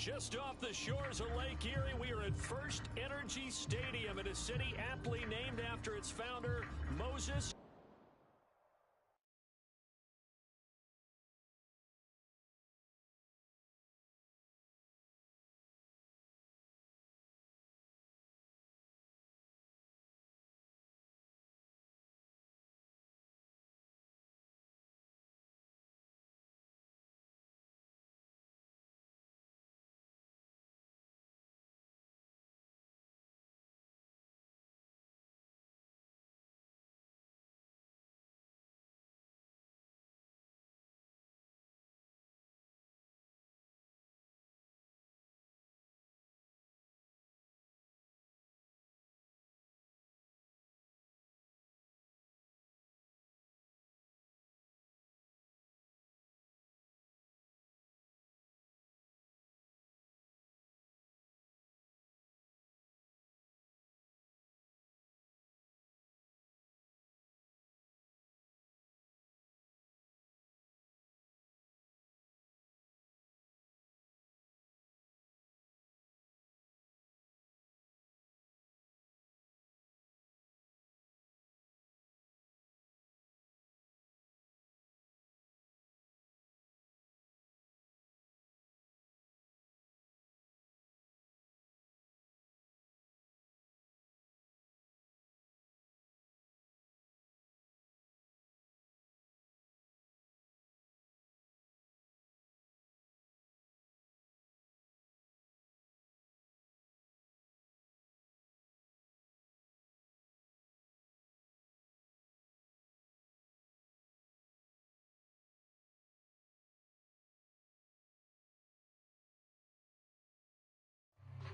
Just off the shores of Lake Erie, we are at First Energy Stadium in a city aptly named after its founder, Moses.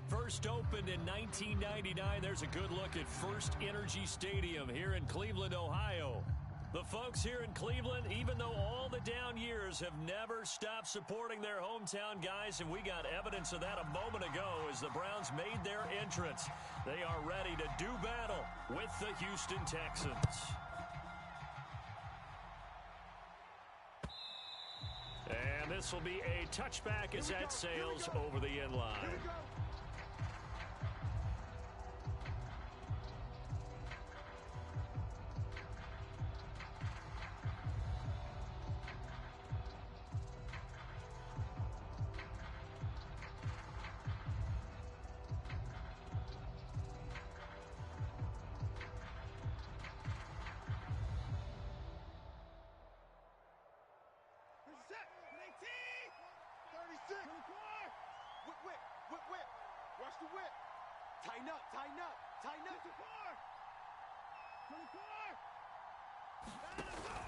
First opened in 1999. There's a good look at First Energy Stadium here in Cleveland, Ohio. The folks here in Cleveland, even though all the down years, have never stopped supporting their hometown guys, and we got evidence of that a moment ago as the Browns made their entrance. They are ready to do battle with the Houston Texans. And this will be a touchback as that sails over the end line.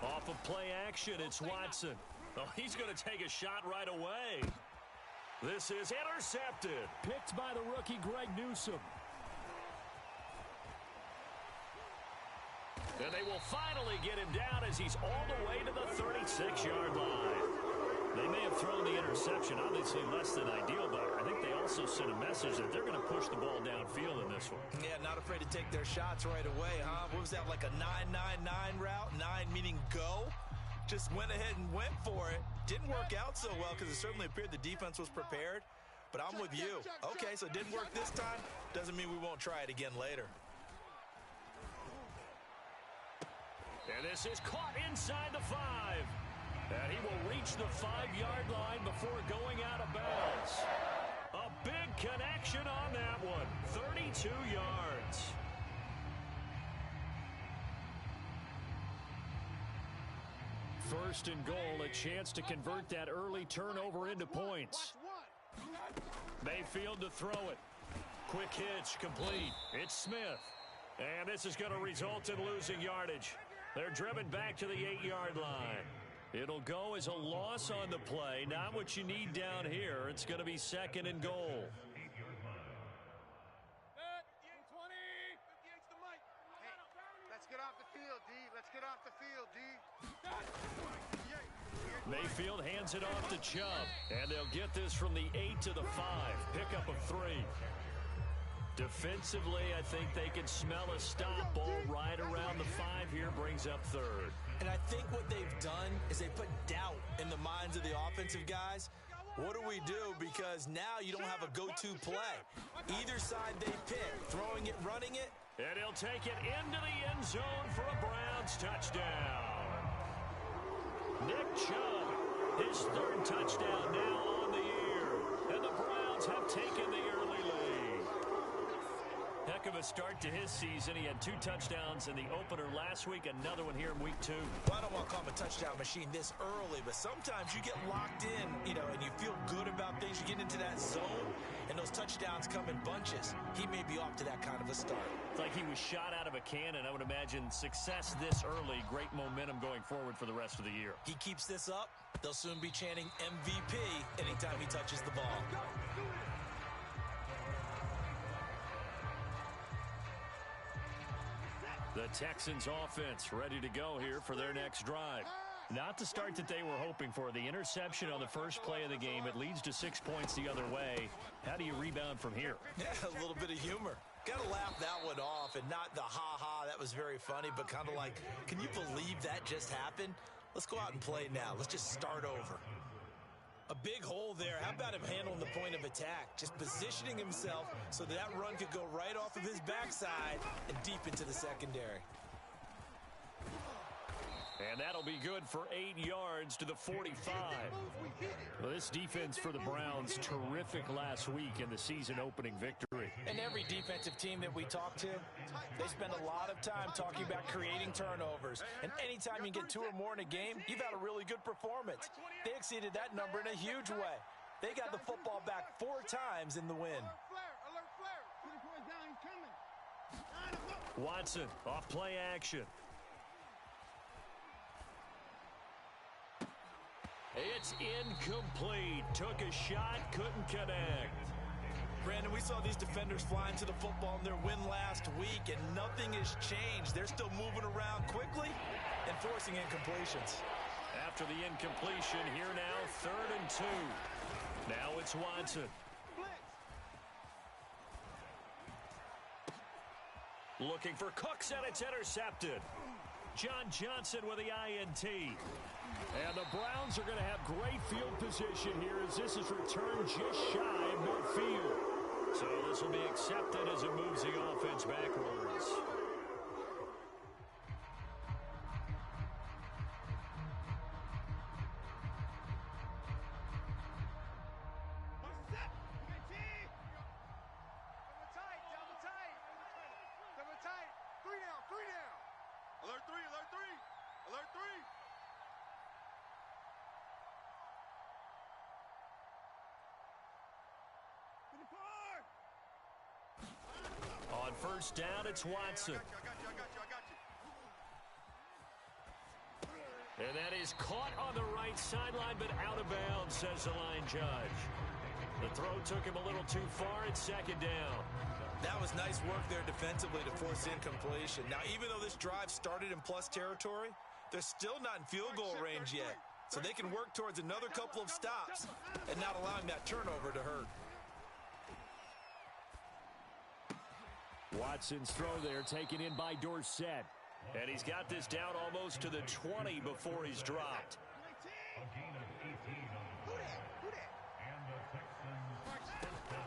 Off of play action, it's Watson. Oh, he's going to take a shot right away. This is intercepted. Picked by the rookie, Greg Newsome. And they will finally get him down as he's all the way to the 36-yard line. They may have thrown the interception, obviously less than ideal, but I think they also sent a message that they're going to push the ball downfield in this one. Yeah, not afraid to take their shots right away, huh? What was that, like a 9-9-9 route? 9 meaning go? Just went ahead and went for it. Didn't work out so well because it certainly appeared the defense was prepared, but I'm with you. Okay, so it didn't work this time. Doesn't mean we won't try it again later. And this is caught inside the 5. And he will reach the 5-yard line before going out of bounds. A big connection on that one. 32 yards. First and goal, a chance to convert that early turnover into points. Mayfield to throw it. Quick hitch, complete. It's Smith. And this is going to result in losing yardage. They're driven back to the 8-yard line. It'll go as a loss on the play. Not what you need down here. It's going to be second and goal. Let's get off the field, D. Let's get off the field, D. Mayfield hands it off to Chubb. And they'll get this from the 8 to the 5. Pickup of 3. Defensively, I think they can smell a stop. Ball right around the 5 here, brings up third. And I think what they've done is they put doubt in the minds of the offensive guys. What do we do? Because now you don't have a go-to play. Either side they pick, throwing it, running it. And he'll take it into the end zone for a Browns touchdown. Nick Chubb, his third touchdown now on the year. And the Browns have taken the early lead. Heck of a start to his season. He had 2 touchdowns in the opener last week, another one here in week 2. Well, I don't want to call him a touchdown machine this early, but sometimes you get locked in, and you feel good about things. You get into that zone, and those touchdowns come in bunches. He may be off to that kind of a start. It's like he was shot out of a cannon. I would imagine success this early, great momentum going forward for the rest of the year. He keeps this up, they'll soon be chanting MVP anytime he touches the ball. The Texans offense ready to go here for their next drive. Not the start that they were hoping for. The interception on the first play of the game. It leads to 6 points the other way. How do you rebound from here? Yeah, a little bit of humor. Got to laugh that one off, and not the ha-ha, that was very funny, but kind of like, can you believe that just happened? Let's go out and play now. Let's just start over. A big hole there. How about him handling the point of attack? Just positioning himself so that run could go right off of his backside and deep into the secondary. And that'll be good for 8 yards to the 45. Well, this defense for the Browns, terrific last week in the season-opening victory. And every defensive team that we talk to, they spend a lot of time talking about creating turnovers. And anytime you get 2 or more in a game, you've had a really good performance. They exceeded that number in a huge way. They got the football back 4 times in the win. Watson off play action. It's incomplete. Took a shot, couldn't connect. Brandon, we saw these defenders flying to the football in their win last week, and nothing has changed. They're still moving around quickly and forcing incompletions. After the incompletion, here now, 3rd and 2. Now it's Watson. Looking for Cooks, and it's intercepted. John Johnson with the INT. And the Browns are going to have great field position here as this is returned just shy of midfield. So this will be accepted as it moves the offense backwards. On first down, it's Watson. And that is caught on the right sideline, but out of bounds, says the line judge. The throw took him a little too far. It's 2nd down. That was nice work there defensively to force incompletion. Now, even though this drive started in plus territory, they're still not in field goal range yet. So they can work towards another couple of stops and not allowing that turnover to hurt. Watson's throw there taken in by Dorsett. And he's got this down almost to the 20 before he's dropped.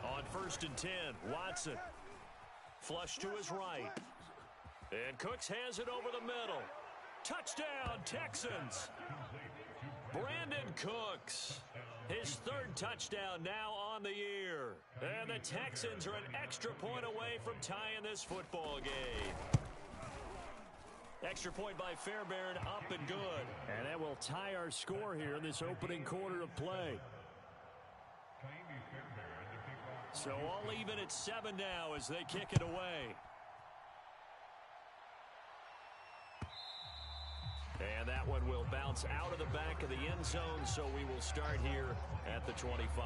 On 1st and 10, Watson. Flush to his right. And Cooks has it over the middle. Touchdown, Texans. Brandon Cooks. His 3rd touchdown now on the year. And the Texans are an extra point away from tying this football game. Extra point by Fairbairn, up and good. And that will tie our score here in this opening quarter of play. So all even at 7 now as they kick it away. And that one will bounce out of the back of the end zone, so we will start here at the 25.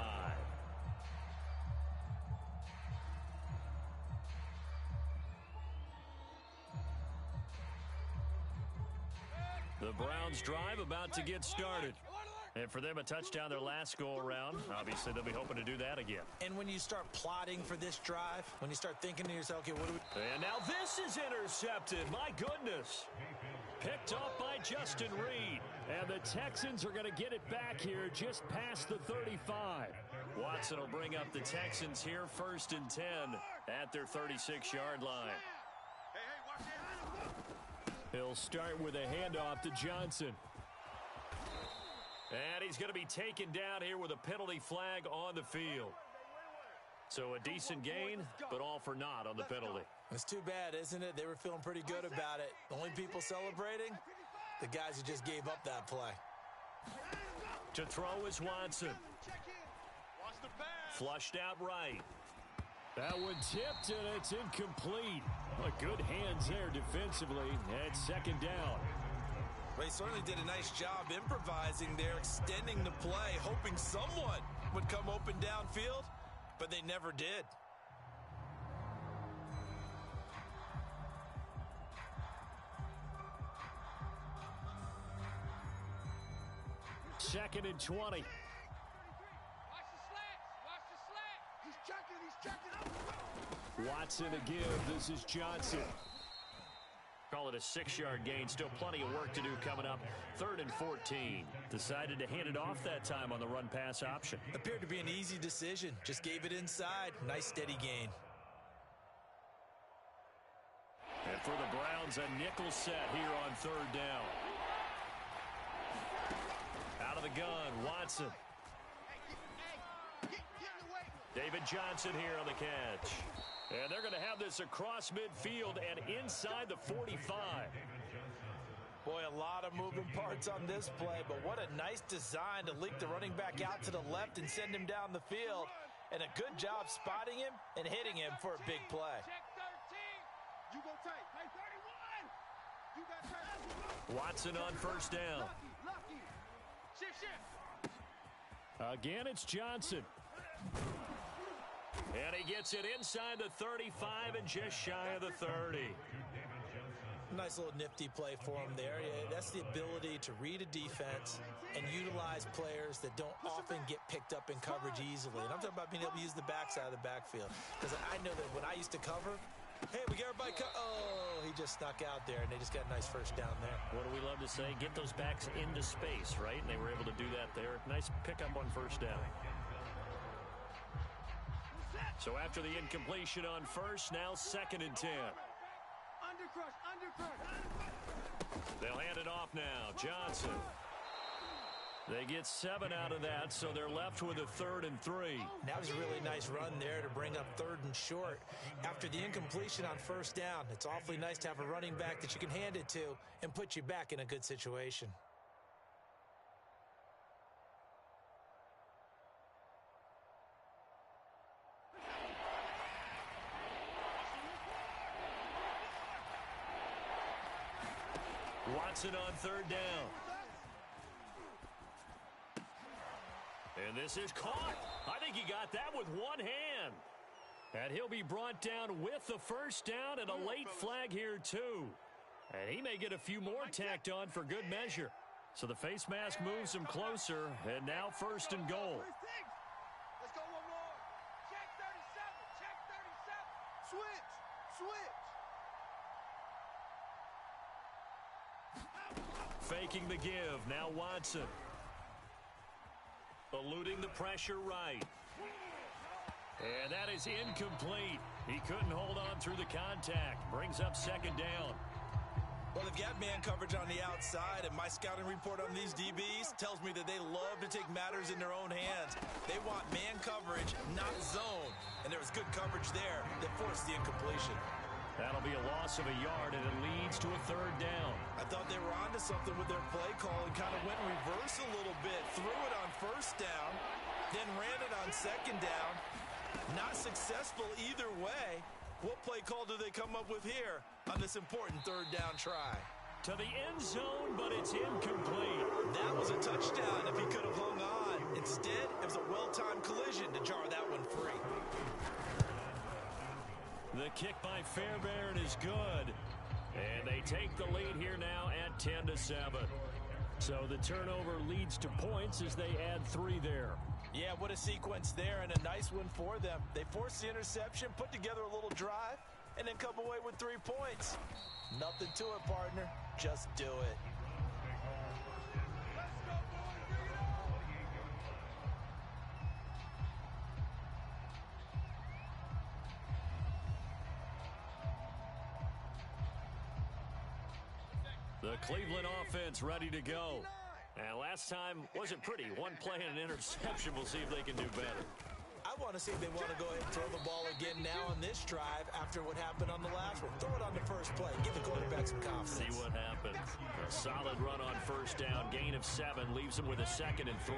The Browns drive about to get started. And for them, a touchdown their last go-around. Obviously, they'll be hoping to do that again. And when you start plotting for this drive, when you start thinking to yourself, okay, what do we... And now this is intercepted. My goodness. Picked off by Justin Reed. And the Texans are going to get it back here just past the 35. Watson will bring up the Texans here 1st and 10 at their 36-yard line. He'll start with a handoff to Johnson. And he's going to be taken down here with a penalty flag on the field. So a decent gain, but all for naught on the penalty. It's too bad, isn't it? They were feeling pretty good about it. The only people celebrating, the guys who just gave up that play. To throw is Watson. Flushed out right. That one tipped, and it's incomplete. Good hands there defensively at 2nd down. They certainly did a nice job improvising there, extending the play, hoping someone would come open downfield, but they never did. Second and 20. Watch the slats. Watch the slat. He's checking. Watson to give. This is Johnson. Call it a 6-yard gain. Still plenty of work to do coming up. 3rd and 14. Decided to hand it off that time on the run-pass option. Appeared to be an easy decision. Just gave it inside. Nice steady gain. And for the Browns, a nickel set here on 3rd down. Out of the gun, Watson. David Johnson here on the catch. And they're going to have this across midfield and inside the 45. Boy, a lot of moving parts on this play, but what a nice design to leak the running back out to the left and send him down the field. And a good job spotting him and hitting him for a big play. Check 13. You go tight. Hey, 31. You got tight. Watson on 1st down. Lucky. Shift. Again, it's Johnson. And he gets it inside the 35 and just shy of the 30. Nice little nifty play for him there. Yeah, that's the ability to read a defense and utilize players that don't often get picked up in coverage easily. And I'm talking about being able to use the backside of the backfield. Because I know that when I used to cover, hey, we got everybody oh, he just snuck out there, and they just got a nice 1st down there. What do we love to say? Get those backs into space, right? And they were able to do that there. Nice pickup on 1st down. So after the incompletion on 1st, now 2nd and 10. Undercrush. They'll hand it off now. Johnson. They get 7 out of that, so they're left with a 3rd and 3. That was a really nice run there to bring up 3rd and short. After the incompletion on 1st down, it's awfully nice to have a running back that you can hand it to and put you back in a good situation. Watson on 3rd down. And this is caught. I think he got that with one hand. And he'll be brought down with the 1st down and a late flag here too. And he may get a few more tacked on for good measure. So the face mask moves him closer, and now 1st and goal. Let's go one more. Check 37. Switch. Faking the give. Now Watson. Eluding the pressure right. And that is incomplete. He couldn't hold on through the contact. Brings up 2nd down. Well, they've got man coverage on the outside, and my scouting report on these DBs tells me that they love to take matters in their own hands. They want man coverage, not zone. And there was good coverage there that forced the incompletion. That'll be a loss of a yard, and it leads to a 3rd down. I thought they were onto something with their play call and kind of went reverse a little bit. Threw it on 1st down, then ran it on 2nd down. Not successful either way. What play call do they come up with here on this important 3rd down try? To the end zone, but it's incomplete. That was a touchdown if he could have hung on. Instead, it was a well-timed collision to jar that one free. The kick by Fairbairn is good. And they take the lead here now at 10-7. So the turnover leads to points as they add 3 there. Yeah, what a sequence there, and a nice one for them. They forced the interception, put together a little drive, and then come away with 3 points. Nothing to it, partner. Just do it. The Cleveland offense ready to go. And last time wasn't pretty. One play and an interception. We'll see if they can do better. I want to see if they want to go ahead and throw the ball again now on this drive after what happened on the last one. Throw it on the first play. Give the quarterback some confidence. See what happens. A solid run on first down. Gain of 7 leaves them with a 2nd and 3.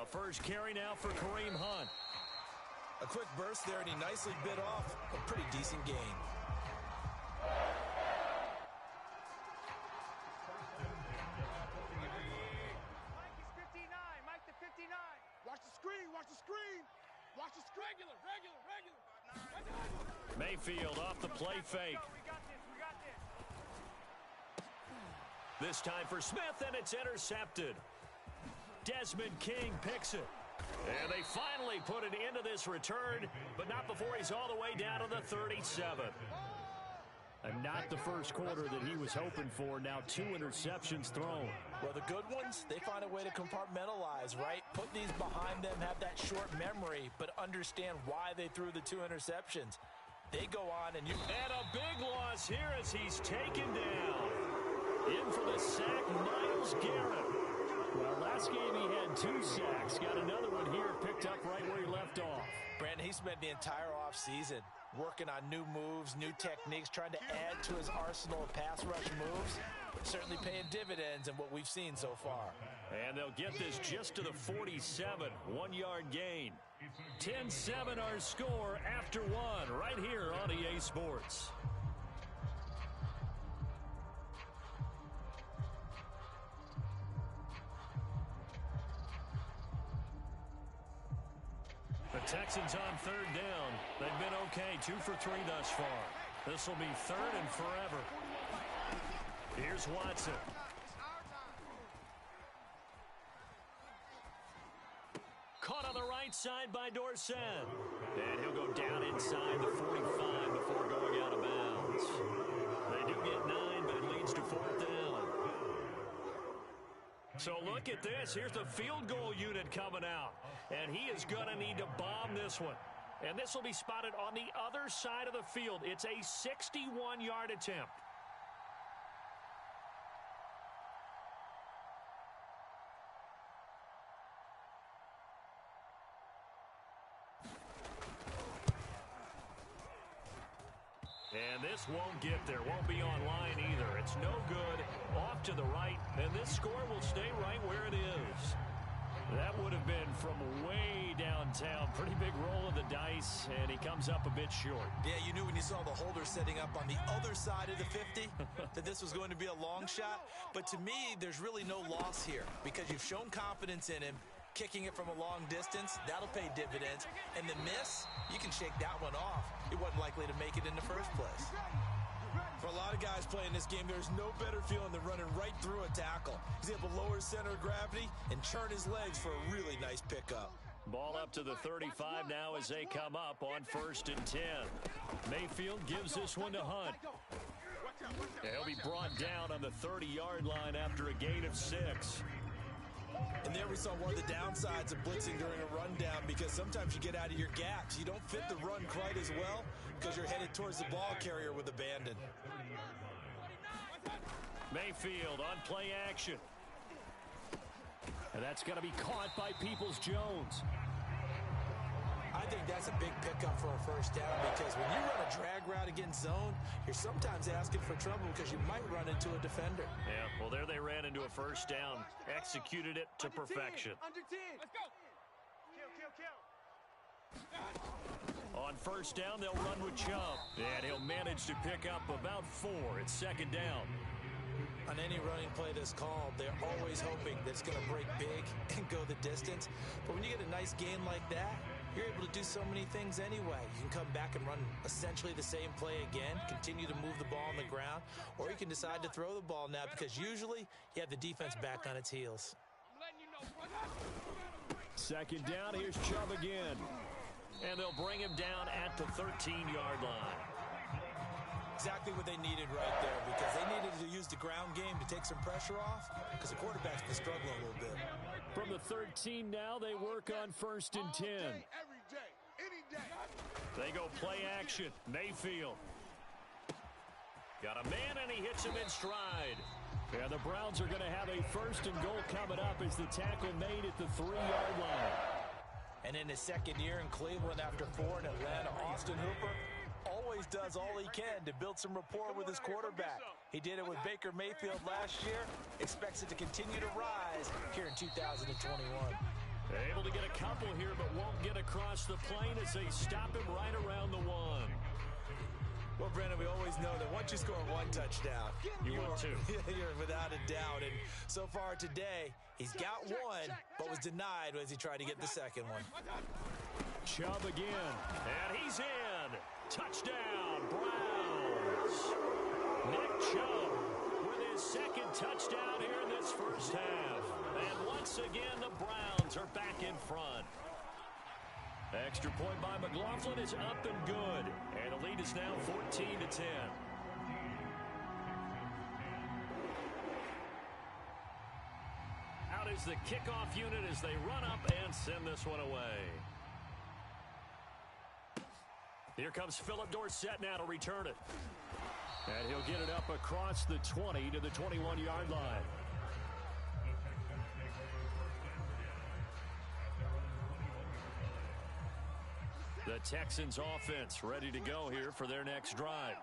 A first carry now for Kareem Hunt. A quick burst there, and he nicely bit off a pretty decent gain. Mike is 59. Mike the 59. Watch the screen. Watch the screen. Watch the screen. Regular. Mayfield off the play fake. We got this. We got this. This time for Smith, and it's intercepted. Desmond King picks it. And they finally put an end to this return, but not before he's all the way down to the 37. And not the first quarter that he was hoping for. Now 2 interceptions thrown. Well, the good ones, they find a way to compartmentalize, right? Put these behind them, have that short memory, but understand why they threw the 2 interceptions. They go on and And a big loss here as he's taken down. In for the sack, Myles Garrett. Well, last game he had 2 sacks. Got another one here, picked up right where he left off. Brandon, he spent the entire offseason working on new moves, new techniques, trying to add to his arsenal of pass rush moves. Certainly paying dividends in what we've seen so far. And they'll get this just to the 47, 1-yard gain. 10-7 our score after 1, right here on EA Sports. The Texans on 3rd down. They've been okay, 2 for 3 thus far. This will be 3rd and forever. Here's Watson. Caught on the right side by Dorsett. And he'll go down inside the 45 before going out of bounds. They do get 9, but it leads to 4th down. So look at this. Here's the field goal unit coming out. And he is going to need to bomb this one. And this will be spotted on the other side of the field. It's a 61-yard attempt. And this won't get there. Won't be online either. It's no good. Off to the right. And this score will stay right where it is. That would have been from way downtown. Pretty big roll of the dice, and he comes up a bit short. Yeah, you knew when you saw the holder setting up on the other side of the 50 that this was going to be a long shot. But to me, there's really no loss here because you've shown confidence in him. Kicking it from a long distance, that'll pay dividends. And the miss, you can shake that one off. He wasn't likely to make it in the first place. For a lot of guys playing this game, there's no better feeling than running right through a tackle. He's able to lower his center of gravity and churn his legs for a really nice pickup. Ball up to the 35 now as they come up on 1st and 10. Mayfield gives this one to Hunt. He'll be brought down on the 30-yard line after a gain of 6. And there we saw one of the downsides of blitzing during a rundown because sometimes you get out of your gaps. You don't fit the run quite as well because you're headed towards the ball carrier with abandon. Mayfield on play action. And that's going to be caught by Peoples-Jones. I think that's a big pickup for a first down because when you run a drag route against zone, you're sometimes asking for trouble because you might run into a defender. Yeah, well, there they ran into a first down. Executed it to perfection. Under 10. Let's go. Kill. On first down, they'll run with Chubb. And he'll manage to pick up about 4. It's 2nd down. On any running play that's called, they're always hoping that it's going to break big and go the distance. But when you get a nice gain like that, you're able to do so many things anyway. You can come back and run essentially the same play again, continue to move the ball on the ground, or you can decide to throw the ball now because usually you have the defense back on its heels. Second down, here's Chubb again. And they'll bring him down at the 13-yard line. Exactly what they needed right there, because they needed to use the ground game to take some pressure off, because the quarterback's been struggling a little bit. From the 13 now, they work on 1st and 10. Every day, any day. They go play action. Mayfield. Got a man, and he hits him in stride. And the Browns are going to have a 1st and goal coming up as the tackle made at the 3-yard line. And in his second year in Cleveland after 4 in Atlanta, Austin Hooper always does all he can to build some rapport with his quarterback. He did it with Baker Mayfield last year. Expects it to continue to rise here in 2021. Able to get a couple here, but won't get across the plane as they stop him right around the 1. Well, Brandon, we always know that once you score one touchdown, you want two. You're without a doubt. And so far today, he's got one, but was denied as he tried to get the second one. Chubb again. And he's in. Touchdown, Browns. Nick Chubb with his second touchdown here in this first half. And once again, the Browns are back in front. Extra point by McLaughlin is up and good. And the lead is now 14-10. Out is the kickoff unit as they run up and send this one away. Here comes Philip Dorsett now to return it. And he'll get it up across the 20 to the 21-yard line. The Texans offense ready to go here for their next drive.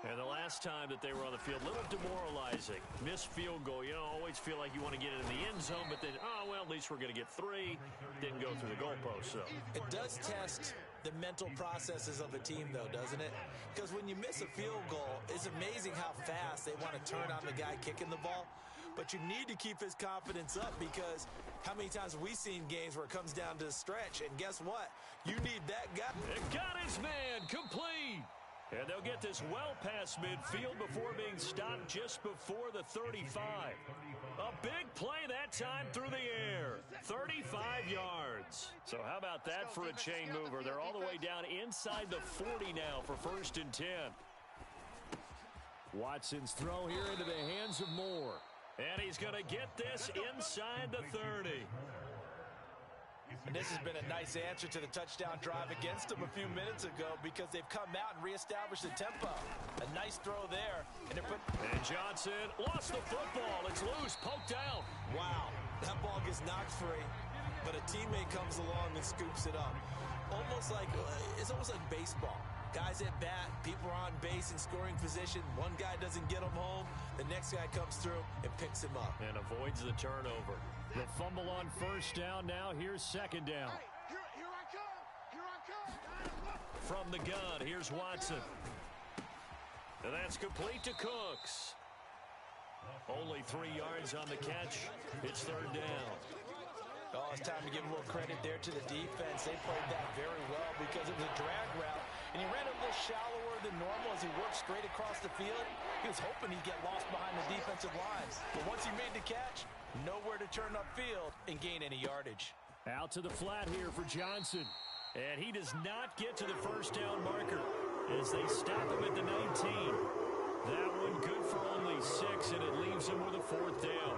And the last time that they were on the field, a little demoralizing. Missed field goal. You know, always feel like you want to get it in the end zone, but then, oh, well, at least we're going to get 3. Didn't go through the goalpost, so. It does test the mental processes of a team, though, doesn't it? Because when you miss a field goal, it's amazing how fast they want to turn on the guy kicking the ball. But you need to keep his confidence up, because how many times have we seen games where it comes down to the stretch, and guess what? You need that guy. It got his man complete. And they'll get this well past midfield before being stopped just before the 35. A big play that time through the air. 35 yards. So how about that for a chain mover? They're all the way down inside the 40 now for 1st and 10. Watson's throw here into the hands of Moore. And he's going to get this inside the 30. And this has been a nice answer to the touchdown drive against them a few minutes ago, because they've come out and reestablished the tempo. A nice throw there. And Johnson lost the football. It's loose, poked out. Wow, that ball gets knocked free, but a teammate comes along and scoops it up. It's almost like baseball. Guys at bat, people are on base in scoring position. One guy doesn't get him home. The next guy comes through and picks him up. And avoids the turnover. The fumble on 1st down. Now here's 2nd down. Hey, here I come. Here I come. From the gun, here's Watson. And that's complete to Cooks. Only 3 yards on the catch. It's 3rd down. Oh, it's time to give a little credit there to the defense. They played that very well, because it was a drag route, and he ran a little shallower than normal as he worked straight across the field. He was hoping he'd get lost behind the defensive lines, but once he made the catch, nowhere to turn upfield and gain any yardage. Out to the flat here for Johnson. And he does not get to the 1st down marker as they stop him at the 19. That one good for only 6, and it leaves him with a 4th down.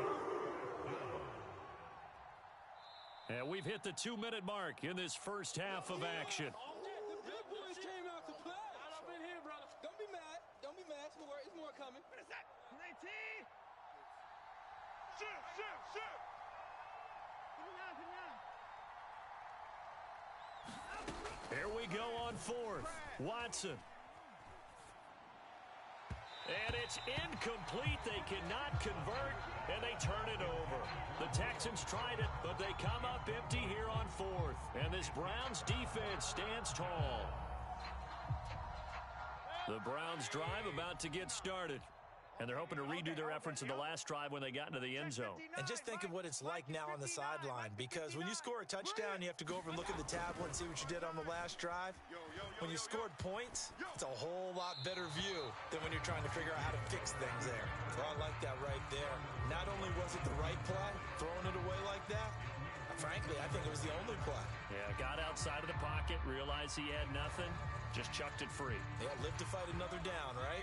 And we've hit the 2-minute mark in this first half of action. The big boys came out to play. Right up in here, brother. Don't be mad. Don't be mad. It's more coming. What is that? 19. Shoot. Here we go on 4th. Watson. And it's incomplete. They cannot convert, and they turn it over. The Texans tried it, but they come up empty here on 4th. And this Browns defense stands tall. The Browns drive about to get started. And they're hoping to redo their efforts in the last drive when they got into the end zone. And just think of what it's like now on the sideline, because when you score a touchdown, you have to go over and look at the tablet and see what you did on the last drive. When you scored points, it's a whole lot better view than when you're trying to figure out how to fix things there. So I like that right there. Not only was it the right play, throwing it away like that, Frankly, I think it was the only play. Yeah, got outside of the pocket, realized he had nothing, just chucked it free. Yeah, live to fight another down, right?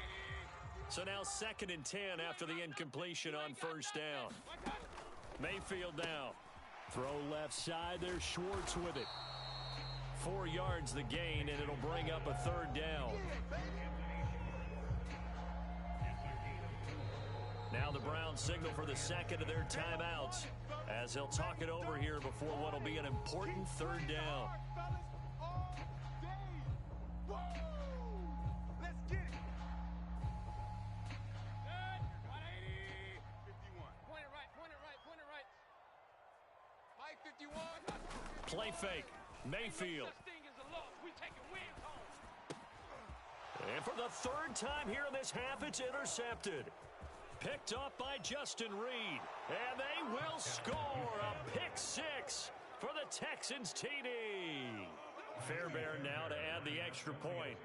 So now 2nd and 10 after the incompletion on first down. Mayfield now. Throw left side. There's Schwartz with it. 4 yards the gain, and it'll bring up a 3rd down. Now the Browns signal for the second of their timeouts as they'll talk it over here before what will be an important 3rd down. Let's get it. Point it right. Mike 51. Play fake. Mayfield. And for the 3rd time here in this half, it's intercepted. Picked off by Justin Reed. And they will score a pick 6 for the Texans TD. Fairbairn now to add the extra point.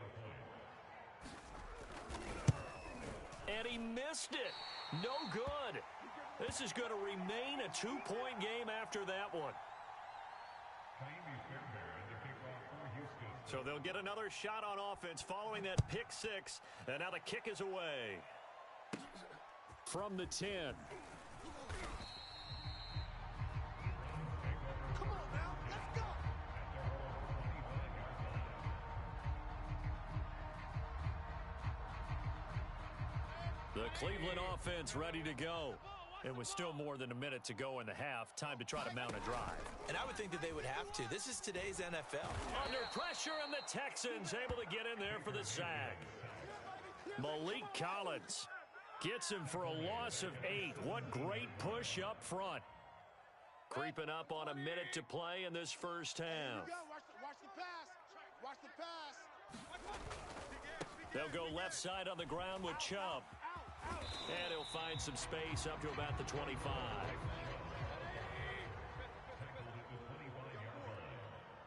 And he missed it. No good. This is going to remain a 2-point game after that one. So they'll get another shot on offense following that pick 6. And now the kick is away. From the 10. Come on now, let's go. The Cleveland offense ready to go. It was still more than a minute to go in the half. Time to try to mount a drive. And I would think that they would have to. This is today's NFL. Under pressure, and the Texans able to get in there for the sack. Malik Collins gets him for a loss of 8. What great push up front. Creeping up on a minute to play in this first half. Watch the pass. Watch the pass. They'll go left side on the ground with Chubb. And he'll find some space up to about the 25.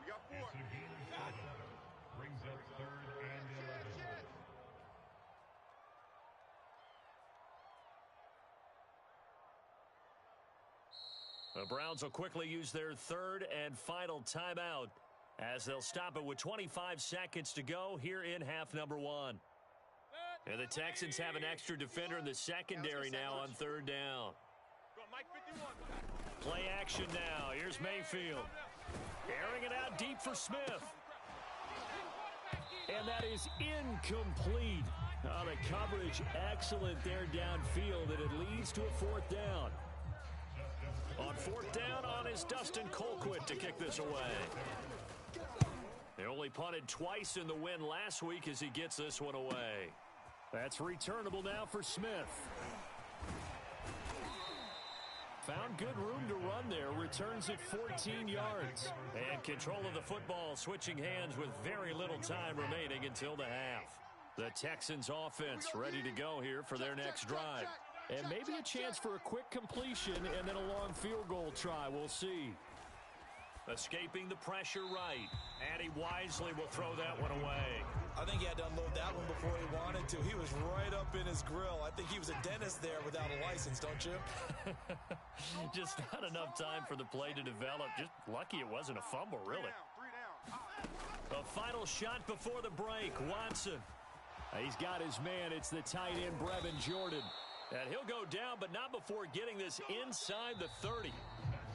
We got 4. Brings up 3rd and 11. The Browns will quickly use their 3rd and final timeout as they'll stop it with 25 seconds to go here in half number 1. And the Texans have an extra defender in the secondary now on 3rd down. Play action now. Here's Mayfield. Airing it out deep for Smith. And that is incomplete. Oh, the coverage excellent there downfield, and it leads to a 4th down. On 4th down on is Dustin Colquitt to kick this away. They only punted twice in the win last week as he gets this one away. That's returnable now for Smith. Found good room to run there. Returns it 14 yards. And control of the football switching hands with very little time remaining until the half. The Texans offense ready to go here for their next drive. And maybe a chance for a quick completion and then a long field goal try. We'll see. Escaping the pressure right. And he wisely will throw that one away. I think he had to unload that one before he wanted to. He was right up in his grill. I think he was a dentist there without a license, don't you? Just not enough time for the play to develop. Just lucky it wasn't a fumble, really. 3 down. A final shot before the break. Watson. He's got his man. It's the tight end, Brevin Jordan. And he'll go down, but not before getting this inside the 30.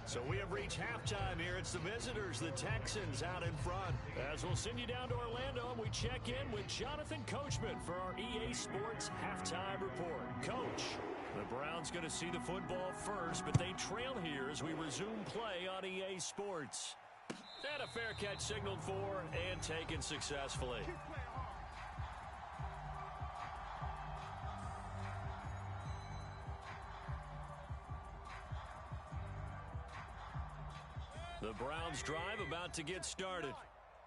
So we have reached halftime here. It's the visitors, the Texans, out in front. As we'll send you down to Orlando, and we check in with Jonathan Coachman for our EA Sports Halftime Report. Coach, the Browns going to see the football first, but they trail here as we resume play on EA Sports. And a fair catch signaled for and taken successfully. The Browns drive about to get started.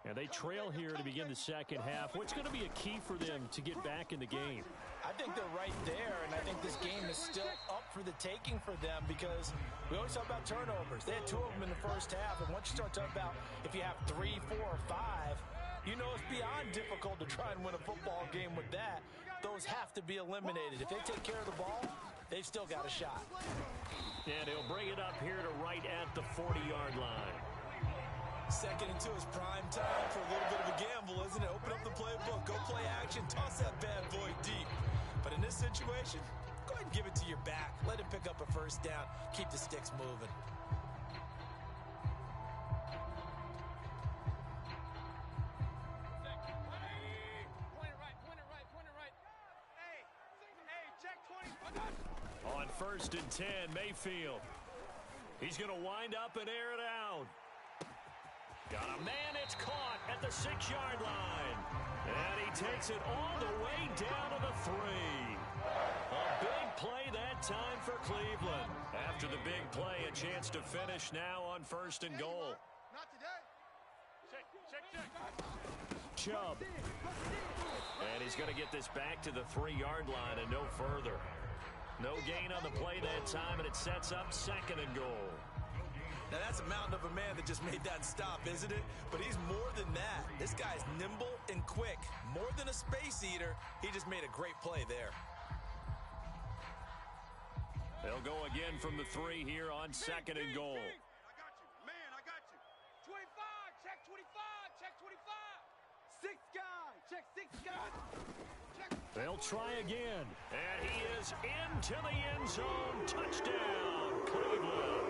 And they trail here to begin the second half. What's going to be a key for them to get back in the game? I think they're right there, and I think this game is still up for the taking for them because we always talk about turnovers. They had 2 of them in the first half, and once you start talking about if you have 3, 4, or 5, you know it's beyond difficult to try and win a football game with that. Those have to be eliminated. If they take care of the ball, they've still got a shot. And he'll bring it up here to right at the 40-yard line. 2nd and 2 is prime time for a little bit of a gamble, isn't it? Open up the playbook, go play action, toss that bad boy deep. But in this situation, go ahead and give it to your back. Let him pick up a first down. Keep the sticks moving. On 1st and 10, Mayfield. He's going to wind up and air it out. Got a man, it's caught at the 6-yard line. And he takes it all the way down to the 3. A big play that time for Cleveland. After the big play, a chance to finish now on 1st and goal. Not today. Check. Chubb. And he's going to get this back to the 3-yard line and no further. No gain on the play that time, and it sets up 2nd and goal. Now, that's a mountain of a man that just made that stop, isn't it? But he's more than that. This guy's nimble and quick. More than a space eater, he just made a great play there. They'll go again from the 3 here on 2nd and goal. I got you. Man, I got you. 25. Check 25. Check 25. 6 guy. Check 6 guy. They'll try again. And he is into the end zone. Touchdown, Cleveland.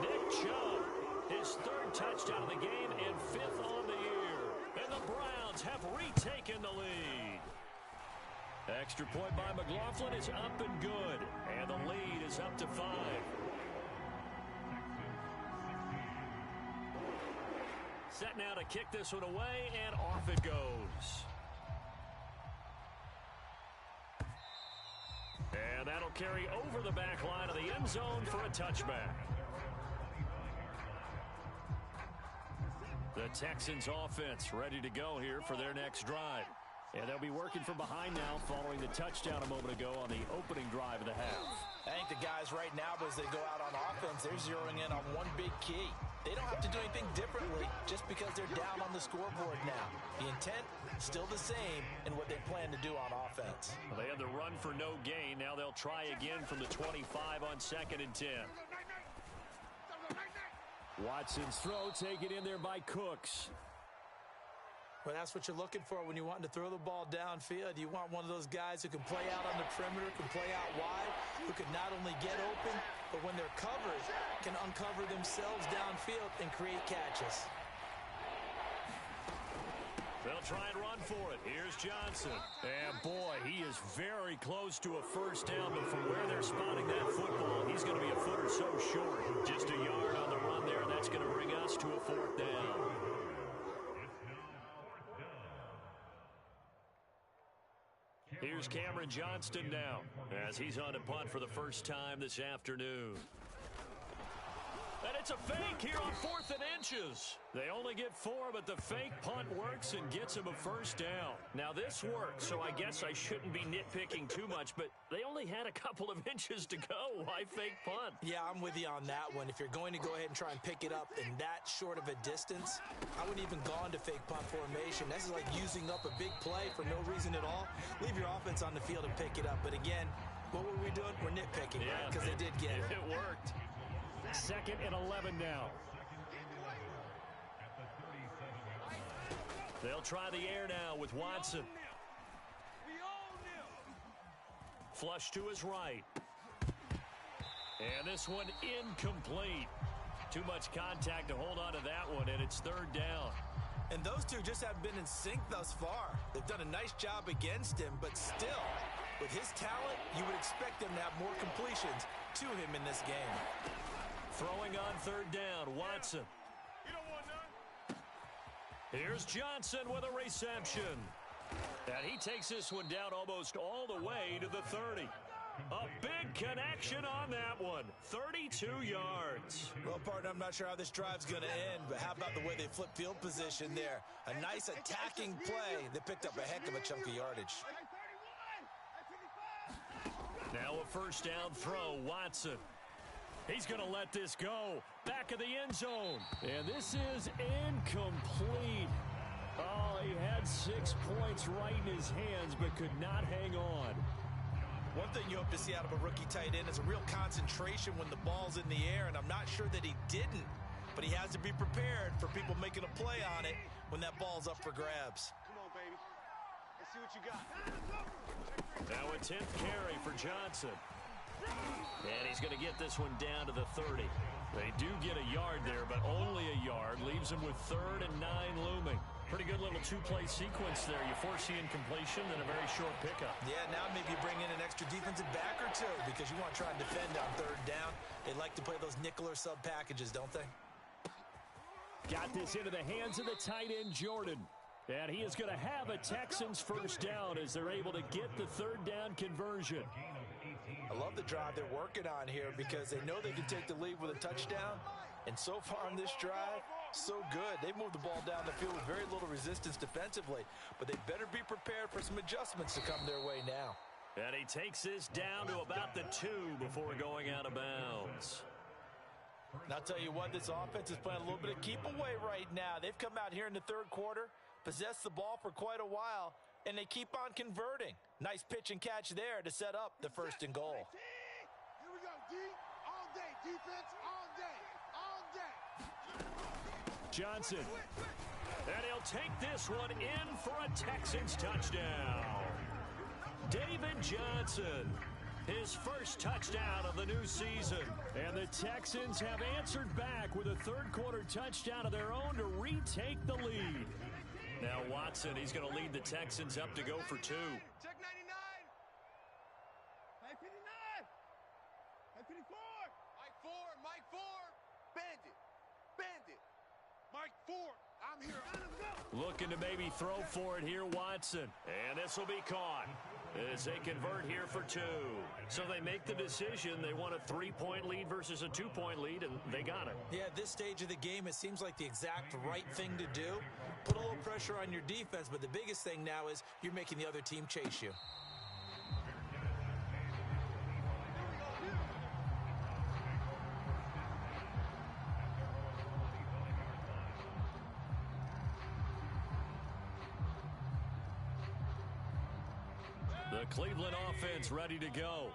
Nick Chubb, his 3rd touchdown of the game and 5th on the year. And the Browns have retaken the lead. Extra point by McLaughlin is up and good. And the lead is up to 5. Set now to kick this one away, and off it goes. And that'll carry over the back line of the end zone for a touchback. The Texans offense ready to go here for their next drive. And they'll be working from behind now following the touchdown a moment ago on the opening drive of the half. I think the guys right now, as they go out on offense, they're zeroing in on one big key. They don't have to do anything differently just because they're down on the scoreboard now. The intent, still the same in what they plan to do on offense. Well, they had the run for no gain. Now they'll try again from the 25 on 2nd and 10. Watson's throw taken in there by Cooks. Well, that's what you're looking for when you're wanting to throw the ball downfield. You want one of those guys who can play out on the perimeter, can play out wide, who can not only get open, but when they're covered, can uncover themselves downfield and create catches. They'll try and run for it. Here's Johnson. And boy, he is very close to a first down, but from where they're spotting that football, he's going to be a foot or so short. Just a yard on the run there, and that's going to bring us to a 4th down. Here's Cameron Johnston now as he's on to punt for the first time this afternoon. And it's a fake here on 4th and inches. They only get 4, but the fake punt works and gets him a first down. Now, this works, so I guess I shouldn't be nitpicking too much, but they only had a couple of inches to go. Why fake punt? Yeah, I'm with you on that one. If you're going to go ahead and try and pick it up in that short of a distance, I wouldn't even go into fake punt formation. This is like using up a big play for no reason at all. Leave your offense on the field and pick it up. But again, what were we doing? We're nitpicking, right? Because they did get it. It worked. 2nd and 11 now. They'll try the air now with Watson. Flush to his right. And this one incomplete. Too much contact to hold on to that one, and it's 3rd down. And those two just haven't been in sync thus far. They've done a nice job against him, but still, with his talent, you would expect him to have more completions to him in this game. Throwing on 3rd down, Watson. Here's Johnson with a reception. And he takes this one down almost all the way to the 30. A big connection on that one. 32 yards. Well, partner, I'm not sure how this drive's going to end, but how about the way they flip field position there? A nice attacking play that picked up a heck of a chunk of yardage. Now a first down throw, Watson. He's going to let this go. Back of the end zone. And this is incomplete. Oh, he had 6 points right in his hands, but could not hang on. One thing you hope to see out of a rookie tight end is a real concentration when the ball's in the air, and I'm not sure that he didn't, but he has to be prepared for people making a play on it when that ball's up for grabs. Come on, baby. Let's see what you got. Now a 10th carry for Johnson. And he's going to get this one down to the 30. They do get a yard there, but only a yard. Leaves him with 3rd and 9 looming. Pretty good little two-play sequence there. You force the incompletion and a very short pickup. Yeah, now maybe you bring in an extra defensive back or two because you want to try and defend on 3rd down. They like to play those nickel or sub packages, don't they? Got this into the hands of the tight end, Jordan. And he is going to have a Texans first down as they're able to get the 3rd down conversion. I love the drive they're working on here because they know they can take the lead with a touchdown. And so far on this drive, so good. They've moved the ball down the field with very little resistance defensively. But they better be prepared for some adjustments to come their way now. And he takes this down to about the 2 before going out of bounds. And I'll tell you what, this offense is playing a little bit of keep away right now. They've come out here in the 3rd quarter, possessed the ball for quite a while, and they keep on converting. Nice pitch and catch there to set up the 1st and goal. Here we go, D. All day. Defense all day. All day. Johnson. And he'll take this one in for a Texans touchdown. David Johnson, his first touchdown of the new season. And the Texans have answered back with a 3rd quarter touchdown of their own to retake the lead. Now Watson, he's going to lead the Texans up to go for 2. Check 99. Mike 59. Mike 54. Mike 4. Mike 4. Bandit. Bandit. Mike 4. I'm here. Looking to maybe throw for it here, Watson. And this will be caught as they convert here for 2. So they make the decision. They want a 3-point lead versus a 2-point lead, and they got it. Yeah, at this stage of the game, it seems like the exact right thing to do. Put a little pressure on your defense, but the biggest thing now is you're making the other team chase you. The Cleveland offense ready to go.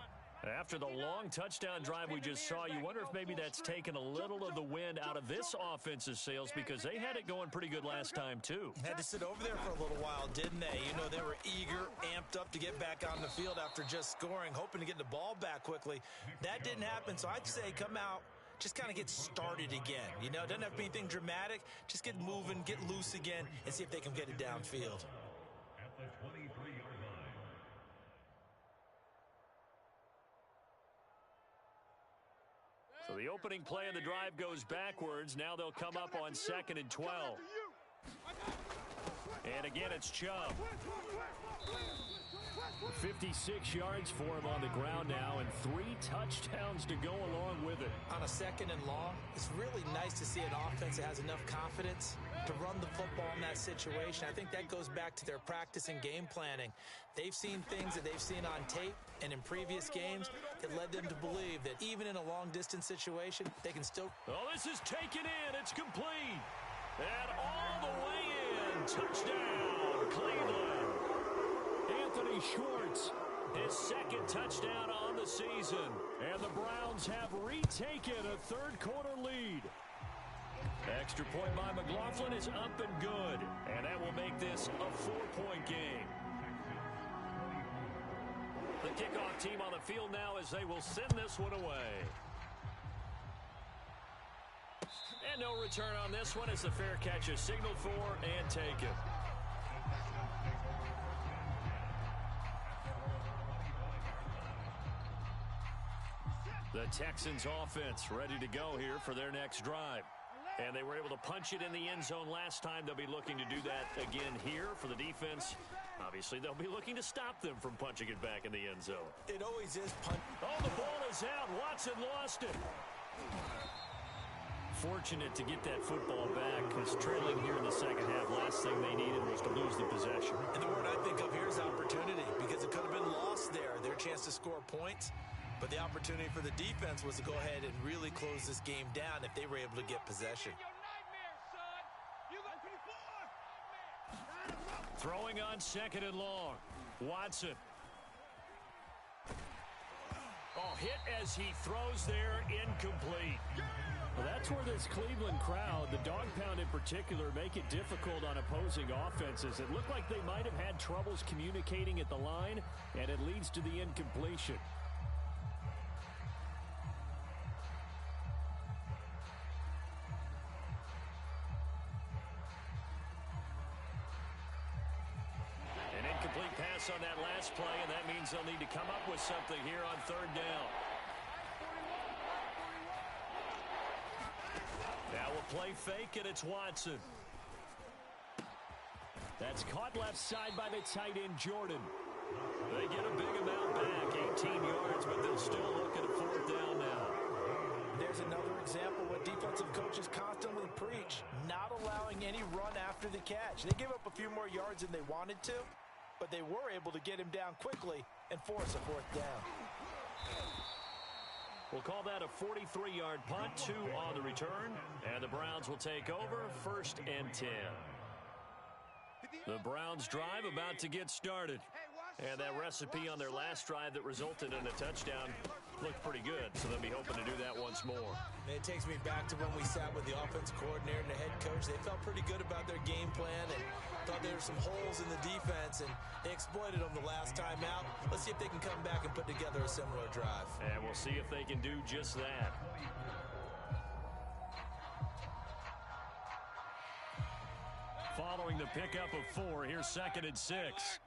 After the long touchdown drive we just saw, you wonder if maybe that's taken a little of the wind out of this offense's sails because they had it going pretty good last time, too. Had to sit over there for a little while, didn't they? You know, they were eager, amped up to get back on the field after just scoring, hoping to get the ball back quickly. That didn't happen, so I'd say come out, just kind of get started again. You know, it doesn't have to be anything dramatic. Just get moving, get loose again, and see if they can get it downfield. At the 23-yard line. So the opening play of the drive goes backwards. Now they'll come up on 2nd and 12. And again, it's Chubb. 56 yards for him on the ground now, and 3 touchdowns to go along with it. On a 2nd and long, it's really nice to see an offense that has enough confidence to run the football in that situation. I think that goes back to their practice and game planning. They've seen things that they've seen on tape and in previous games that led them to believe that even in a long-distance situation, they can still... Oh, this is taken in. It's complete. And all the way in. Touchdown, Cleveland. Anthony Schwartz, His 2nd touchdown on the season. and the Browns have retaken a 3rd quarter lead. Extra point by McLaughlin is up and good. And that will make this a 4-point game. The kickoff team on the field now as they will send this one away. And no return on this one as the fair catch is signaled for and taken. The Texans offense ready to go here for their next drive. And they were able to punch it in the end zone last time. They'll be looking to do that again here for the defense. Obviously, they'll be looking to stop them from punching it back in the end zone. It always is punt. Oh, the ball is out. Watson lost it. Fortunate to get that football back because trailing here in the second half, last thing they needed was to lose the possession. And the word I think of here is opportunity because it could have been lost there. Their chance to score points. But the opportunity for the defense was to go ahead and really close this game down if they were able to get possession. Throwing on 2nd and long. Watson. Oh, hit as he throws there, incomplete. Well, that's where this Cleveland crowd, the dog pound in particular, make it difficult on opposing offenses. It looked like they might have had troubles communicating at the line, and it leads to the incompletion. An incomplete pass on that last play, and that means they'll need to come up with something here on third down. Now we'll play fake, and it's Watson. That's caught left side by the tight end, Jordan. They get a big amount back, 18 yards, but they'll still look at a fourth down now. There's another example what defensive coaches constantly preach, not allowing any run after the catch. They gave up a few more yards than they wanted to, but they were able to get him down quickly and force a fourth down. We'll call that a 43-yard punt, 2 on the return, and the Browns will take over, 1st and 10. The Browns drive about to get started. And that recipe on their last drive that resulted in a touchdown looked pretty good, so they'll be hoping to do that once more. It takes me back to when we sat with the offensive coordinator and the head coach. They felt pretty good about their game plan and thought there were some holes in the defense, and they exploited them the last time out. Let's see if they can come back and put together a similar drive. And we'll see if they can do just that. Following the pickup of 4, here's 2nd and 6.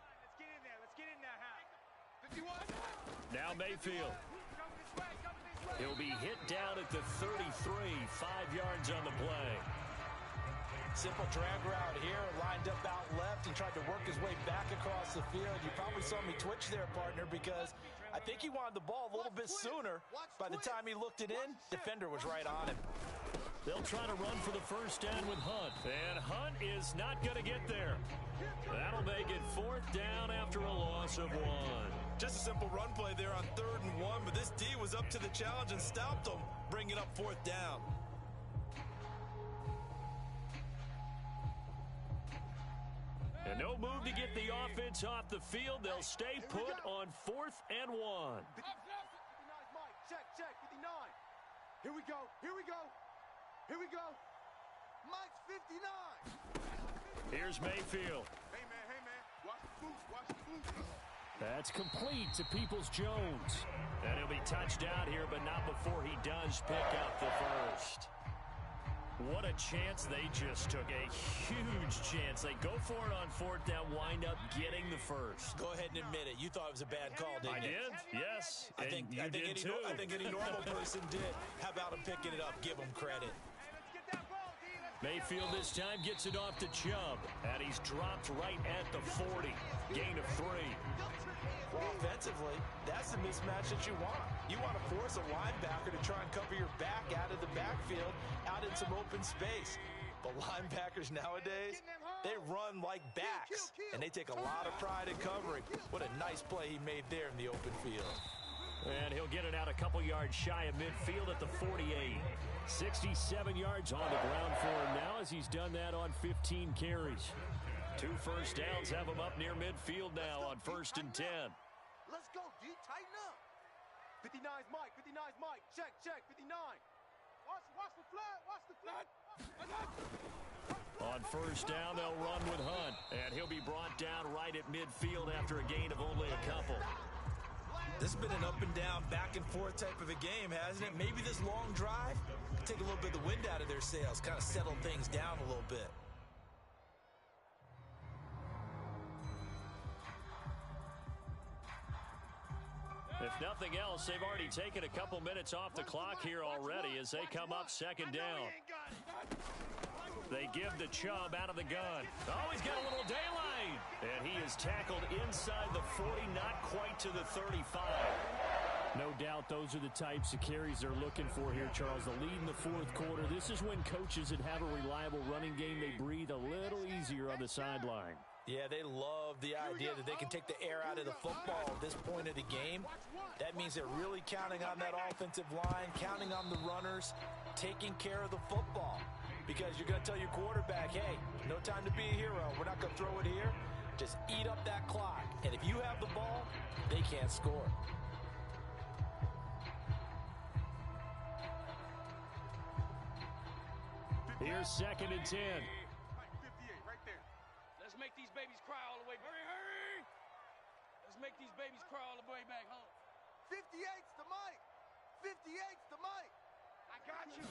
Now Mayfield. He'll be hit down at the 33, 5 yards on the play. Simple drag route here, lined up out left and tried to work his way back across the field. You probably saw me twitch there, partner, because I think he wanted the ball a little bit sooner. By the time he looked it in, defender was right on him. They'll try to run for the first down with Hunt. And Hunt is not going to get there. That'll make it 4th down after a loss of 1. Just a simple run play there on 3rd and 1, but this D was up to the challenge and stopped him, bringing up 4th down. And no move to get the offense off the field. They'll stay put on 4th and 1. Check, 59. Here we go, here we go. Here we go. Mike's 59. Here's Mayfield. Hey, man. Watch the boots. That's complete to Peoples-Jones. And he'll be touched out here, but not before he does pick up the first. What a chance they just took. A huge chance. They go for it on 4th down, wind up getting the first. Go ahead and admit it. You thought it was a bad call, didn't you? I did, yes. I think any normal person did. How about him picking it up? Give him credit. Mayfield this time gets it off to Chubb, and he's dropped right at the 40. Gain of 3. Well, offensively, that's the mismatch that you want. You want to force a linebacker to try and cover your back out of the backfield, out in some open space. But linebackers nowadays, they run like backs, and they take a lot of pride in covering. What a nice play he made there in the open field. And he'll get it out a couple yards shy of midfield at the 48. 67 yards on the ground for him now as he's done that on 15 carries. 2 first downs have him up near midfield now on 1st and 10. Let's go, D. Tighten up. 59's Mike. 59's Mike. Check, 59. Watch the flat. Watch the flat. On 1st down, they'll run with Hunt. And he'll be brought down right at midfield after a gain of only a couple. This has been an up and down, back and forth type of a game, hasn't it? Maybe this long drive could take a little bit of the wind out of their sails, kind of settle things down a little bit. If nothing else, they've already taken a couple minutes off the clock here already as they come up 2nd down. They give the Chubb out of the gun. Oh, he's got a little daylight. And he is tackled inside the 40, not quite to the 35. No doubt those are the types of carries they're looking for here, Charles. The lead in the 4th quarter. This is when coaches that have a reliable running game, they breathe a little easier on the sideline. Yeah, they love the idea that they can take the air out of the football at this point of the game. That means they're really counting on that offensive line, counting on the runners, taking care of the football. Because you're going to tell your quarterback, hey, no time to be a hero. We're not going to throw it here. Just eat up that clock. And if you have the ball, they can't score. Here's 2nd and 10. 58, right there. Let's make these babies cry all the way. Hurry! Let's make these babies cry all the way back home. 58's the mic. 58's the mic. I got you.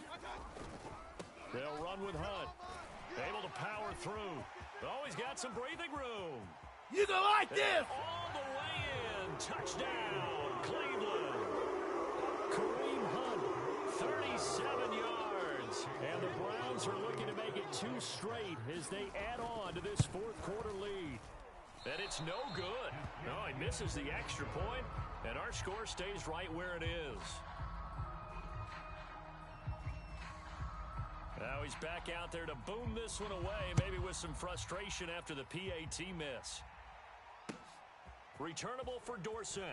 They'll run with Hunt. Able to power through. Oh, he's got some breathing room. You go like this. All the way in. Touchdown, Cleveland. Kareem Hunt, 37 yards. And the Browns are looking to make it 2 straight as they add on to this 4th quarter lead. And it's no good. No, he misses the extra point, and our score stays right where it is. Now he's back out there to boom this one away, maybe with some frustration after the PAT miss. Returnable for Dorsett.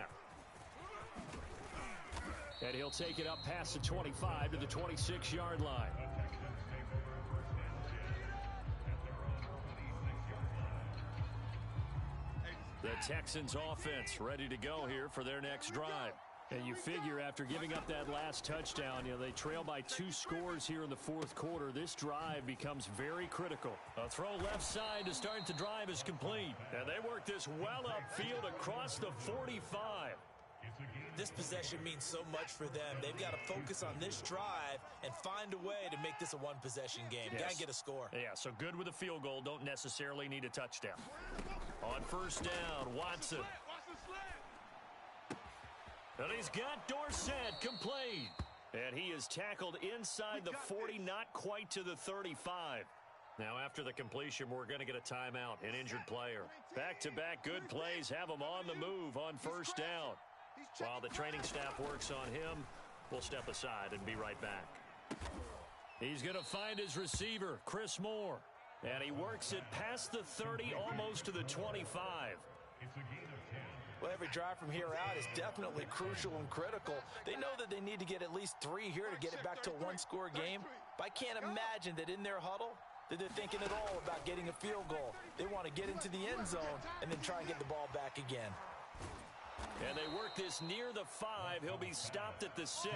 And he'll take it up past the 25 to the 26-yard line. The Texans offense ready to go here for their next drive. And you figure after giving up that last touchdown, they trail by 2 scores here in the 4th quarter. This drive becomes very critical. A throw left side to start the drive is complete. And they work this well upfield across the 45. This possession means so much for them. They've got to focus on this drive and find a way to make this a one-possession game. Yes. Got to get a score. Yeah, so good with a field goal. Don't necessarily need a touchdown. On 1st down, Watson. And he's got Dorsett complete. And he is tackled inside the 40, not quite to the 35. Now, after the completion, we're going to get a timeout, an injured player. Back-to-back good plays have him on the move on 1st down. While the training staff works on him, we'll step aside and be right back. He's going to find his receiver, Chris Moore. And he works it past the 30, almost to the 25. Well, every drive from here out is definitely crucial and critical. They know that they need to get at least 3 here to get it back to a one-score game. But I can't imagine that in their huddle that they're thinking at all about getting a field goal. They want to get into the end zone and then try and get the ball back again. And they work this near the 5. He'll be stopped at the 6.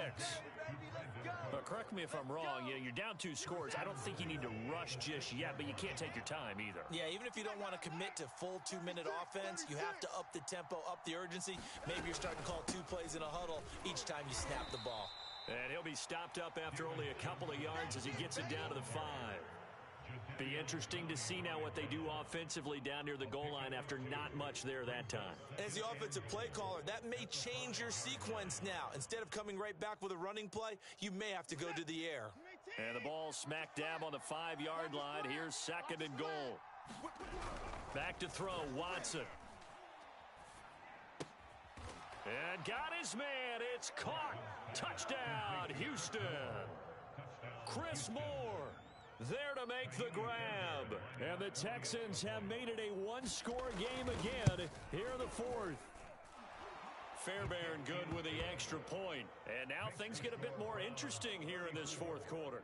Correct me if I'm wrong. You're down 2 scores. I don't think you need to rush just yet, but you can't take your time either. Yeah, even if you don't want to commit to full 2-minute offense, you have to up the tempo, up the urgency. Maybe you're starting to call 2 plays in a huddle each time you snap the ball. And he'll be stopped up after only a couple of yards as he gets it down to the 5. Be interesting to see now what they do offensively down near the goal line after not much there that time. As the offensive play caller, that may change your sequence now. Instead of coming right back with a running play, you may have to go to the air. And the ball smack dab on the 5-yard line. Here's 2nd and goal. Back to throw, Watson. And got his man. It's caught. Touchdown, Houston. Chris Moore there to make the grab. And the Texans have made it a one-score game again here in the 4th. Fairbairn good with the extra point. And now things get a bit more interesting here in this 4th quarter.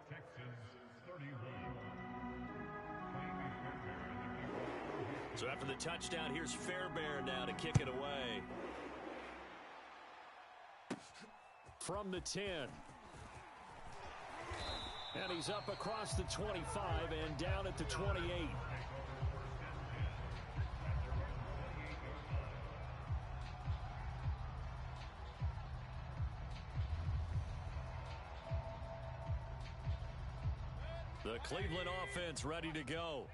So after the touchdown, here's Fairbairn now to kick it away. From the 10. And he's up across the 25 and down at the 28. The Cleveland offense ready to go.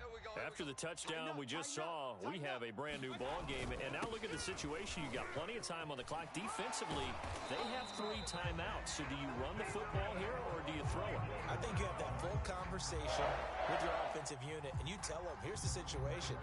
After the touchdown we just saw, we have a brand new ball game. And now look at the situation. You got plenty of time on the clock. Defensively, they have 3 timeouts. So do you run the football here or do you throw it? I think you have that full conversation with your offensive unit, and you tell them, here's the situation.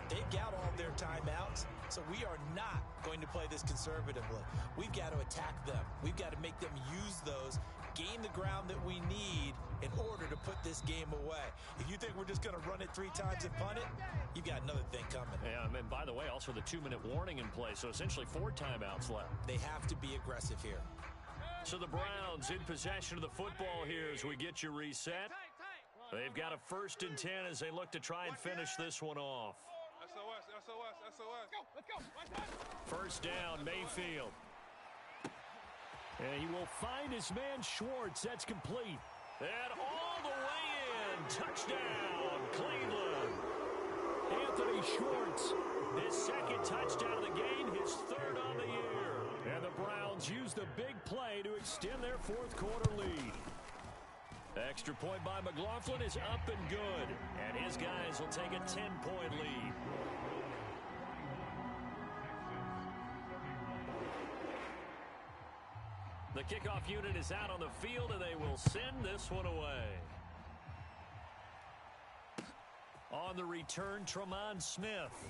They've got all their timeouts, so we are not going to play this conservatively. We've got to attack them. We've got to make them use those, gain the ground that we need in order to put this game away. If you think we're just going to run it 3 times and punt it, you've got another thing coming. Yeah, and by the way, also the 2-minute warning in play, so essentially 4 timeouts left. They have to be aggressive here. So the Browns in possession of the football here as we get you reset. They've got a 1st and 10 as they look to try and finish this one off. Let's go. 1st down, Mayfield. And he will find his man Schwartz. That's complete. And all the way in. touchdown, Cleveland. Anthony Schwartz. His second touchdown of the game, his third on the year. And the Browns use the big play to extend their fourth quarter lead. Extra point by McLaughlin is up and good. And his guys will take a 10-point lead. The kickoff unit is out on the field, and they will send this one away. On the return, Tremont Smith.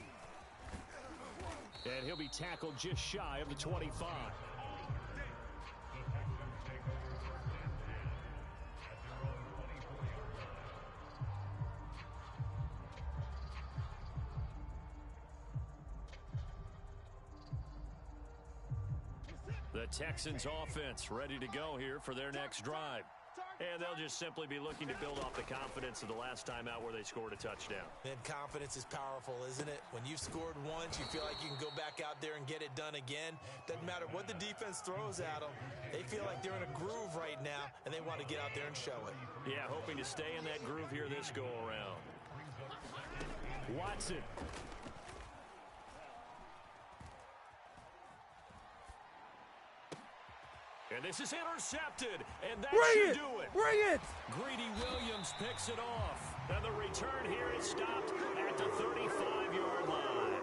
And he'll be tackled just shy of the 25. The Texans offense ready to go here for their next drive. And they'll just simply be looking to build off the confidence of the last time out where they scored a touchdown. And confidence is powerful, isn't it? When you've scored once, you feel like you can go back out there and get it done again. Doesn't matter what the defense throws at them. They feel like they're in a groove right now, and they want to get out there and show it. Yeah, hoping to stay in that groove here this go-around. Watson. And this is intercepted, and that Bring should do it. Bring it! Greedy Williams picks it off. And the return here is stopped at the 35-yard line.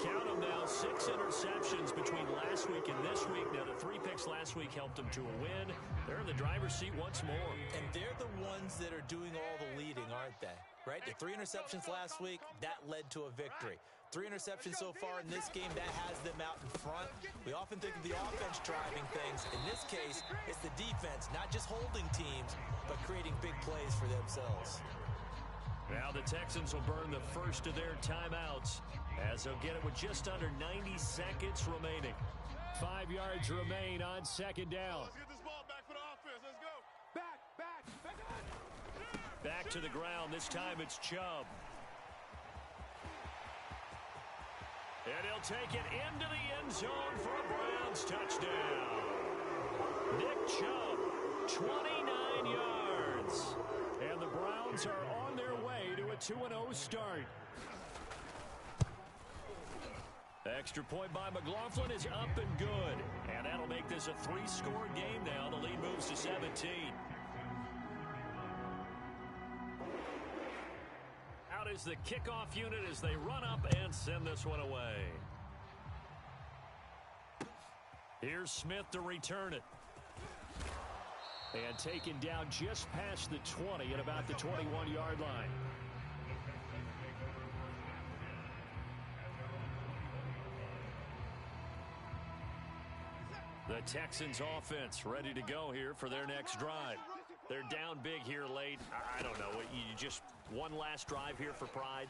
Count them now, 6 interceptions between last week and this week. Now, the 3 picks last week helped them to a win. They're in the driver's seat once more. And they're the ones that are doing all the leading, aren't they? Right? The 3 interceptions last week, that led to a victory. 3 interceptions so far in this game, that has them out in front. We often think of the offense driving things. In this case, it's the defense, not just holding teams, but creating big plays for themselves. Now the Texans will burn the first of their timeouts as they'll get it with just under 90 seconds remaining. 5 yards remain on second down. Let's get this ball back for the offense. Let's go. Back on. Back to the ground. This time it's Chubb. And he'll take it into the end zone for a Browns touchdown. Nick Chubb, 29 yards. And the Browns are on their way to a 2-0 start. Extra point by McLaughlin is up and good. And that'll make this a 3-score game now. The lead moves to 17. Out is the kickoff unit as they run up and send this one away. Here's Smith to return it. And taken down just past the 20 at about the 21-yard line. The Texans offense ready to go here for their next drive. They're down big here late. I don't know. You just one last drive here for pride?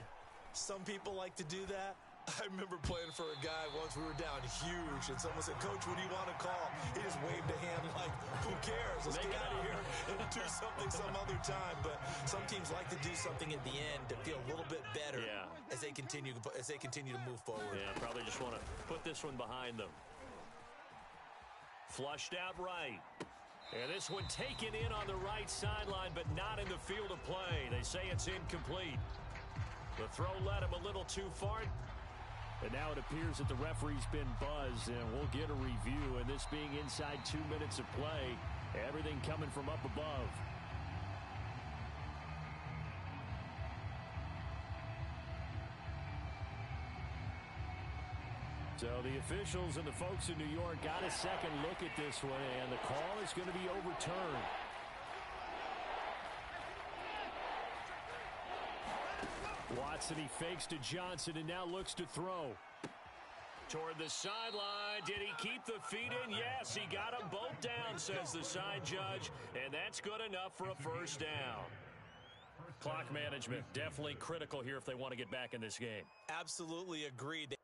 Some people like to do that. I remember playing for a guy once. We were down huge, and someone said, "Coach, what do you want to call?" He just waved a hand like, "Who cares? Let's get out of here and do something some other time." But some teams like to do something at the end to feel a little bit better as they continue to move forward. Yeah, probably just want to put this one behind them. Flushed out right. And this one taken in on the right sideline, but not in the field of play. They say it's incomplete. The throw led him a little too far. And now it appears that the referee's been buzzed, and we'll get a review. And this being inside 2 minutes of play, everything coming from up above. So the officials and the folks in New York got a second look at this one, and the call is going to be overturned. Watson, he fakes to Johnson and now looks to throw. Toward the sideline. Did he keep the feet in? Yes, he got them both down, says the side judge. And that's good enough for a first down. Clock management, definitely critical here if they want to get back in this game. Absolutely agreed.